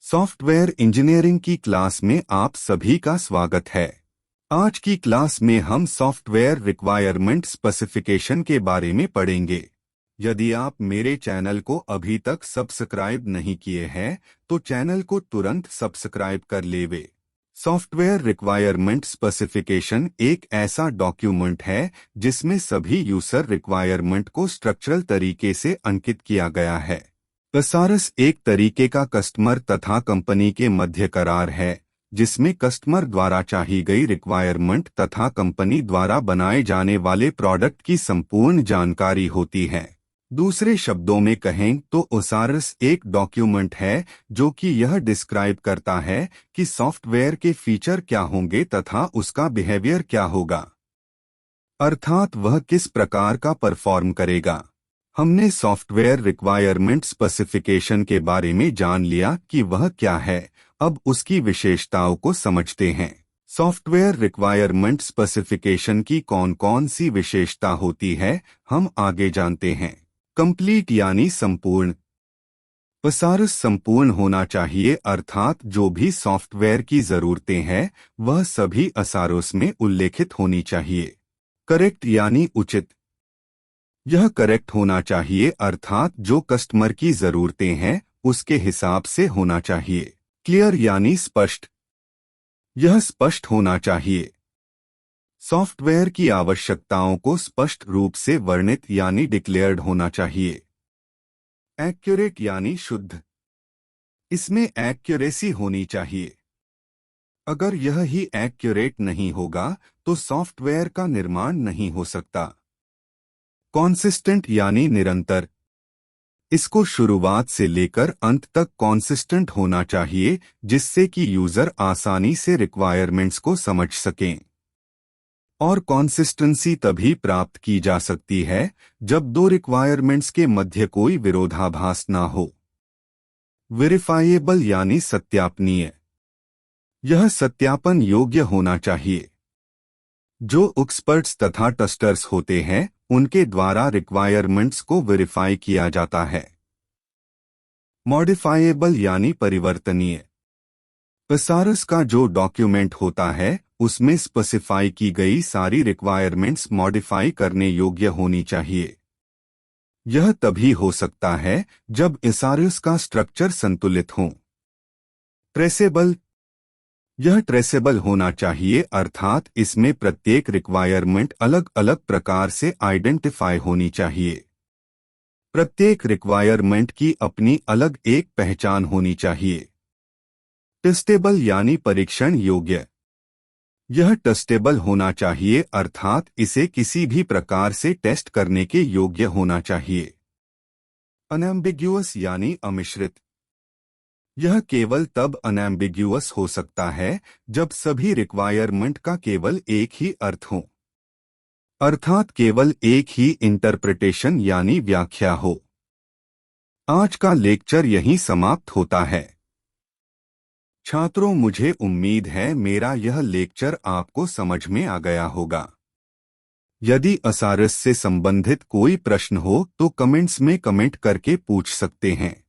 Software engineering की class में आप सभी का स्वागत है। आज की क्लास में हम सॉफ्टवेयर रिक्वायरमेंट स्पेसिफिकेशन के बारे में पढ़ेंगे। यदि आप मेरे चैनल को अभी तक सब्सक्राइब नहीं किए हैं तो चैनल को तुरंत सब्सक्राइब कर लेवे। सॉफ्टवेयर रिक्वायरमेंट स्पेसिफिकेशन एक ऐसा डॉक्यूमेंट है जिसमें सभी यूजर रिक्वायरमेंट को स्ट्रक्चरल तरीके से अंकित किया गया है। कसारस एक तरीके का कस्टमर तथा कंपनी के मध्य करार है जिसमें कस्टमर द्वारा चाही गई रिक्वायरमेंट तथा कंपनी द्वारा बनाए जाने वाले प्रोडक्ट की संपूर्ण जानकारी होती है। दूसरे शब्दों में कहें तो ओसारस एक डॉक्यूमेंट है जो कि यह डिस्क्राइब करता है कि सॉफ्टवेयर के फीचर क्या होंगे तथा उसका बिहेवियर क्या होगा, अर्थात वह किस प्रकार का परफॉर्म करेगा। हमने सॉफ्टवेयर रिक्वायरमेंट स्पेसिफिकेशन के बारे में जान लिया कि वह क्या है। अब उसकी विशेषताओं को समझते हैं। सॉफ्टवेयर रिक्वायरमेंट स्पेसिफिकेशन की कौन कौन सी विशेषता होती है हम आगे जानते हैं। कंप्लीट यानी संपूर्ण। ओसारस संपूर्ण होना चाहिए, अर्थात जो भी सॉफ्टवेयर की जरूरतें हैं वह सभी ओसारस में उल्लेखित होनी चाहिए। करेक्ट यानी उचित। यह करेक्ट होना चाहिए, अर्थात जो कस्टमर की जरूरतें हैं उसके हिसाब से होना चाहिए। क्लियर यानी स्पष्ट। यह स्पष्ट होना चाहिए। सॉफ्टवेयर की आवश्यकताओं को स्पष्ट रूप से वर्णित यानी डिक्लेयर्ड होना चाहिए। एक्यूरेट यानी शुद्ध। इसमें एक्यूरेसी होनी चाहिए। अगर यह ही एक्यूरेट नहीं होगा तो सॉफ्टवेयर का निर्माण नहीं हो सकता। कॉन्सिस्टेंट यानी निरंतर। इसको शुरुआत से लेकर अंत तक कॉन्सिस्टेंट होना चाहिए जिससे कि यूजर आसानी से रिक्वायरमेंट्स को समझ सकें। और कॉन्सिस्टेंसी तभी प्राप्त की जा सकती है जब दो रिक्वायरमेंट्स के मध्य कोई विरोधाभास ना हो। वेरिफाइएबल यानी सत्यापनीय। यह सत्यापन योग्य होना चाहिए। जो एक्सपर्ट्स तथा टेस्टर्स होते हैं उनके द्वारा रिक्वायरमेंट्स को वेरीफाई किया जाता है। मॉडिफाइएबल यानी परिवर्तनीय। ओसारस का जो डॉक्यूमेंट होता है उसमें स्पेसिफाई की गई सारी रिक्वायरमेंट्स मॉडिफाई करने योग्य होनी चाहिए। यह तभी हो सकता है जब ओसारस का स्ट्रक्चर संतुलित हो। ट्रेसेबल। यह ट्रेसेबल होना चाहिए, अर्थात इसमें प्रत्येक रिक्वायरमेंट अलग अलग प्रकार से आइडेंटिफाई होनी चाहिए। प्रत्येक रिक्वायरमेंट की अपनी अलग एक पहचान होनी चाहिए। टेस्टेबल यानी परीक्षण योग्य। यह टेस्टेबल होना चाहिए, अर्थात इसे किसी भी प्रकार से टेस्ट करने के योग्य होना चाहिए। अनएम्बिग्युअस यानी अमिश्रित। यह केवल तब अनएम्बिग्युअस हो सकता है जब सभी रिक्वायरमेंट का केवल एक ही अर्थ हो, अर्थात केवल एक ही इंटरप्रिटेशन यानी व्याख्या हो। आज का लेक्चर यहीं समाप्त होता है। छात्रों, मुझे उम्मीद है मेरा यह लेक्चर आपको समझ में आ गया होगा। यदि ओसारस से संबंधित कोई प्रश्न हो तो कमेंट्स में कमेंट करके पूछ सकते हैं।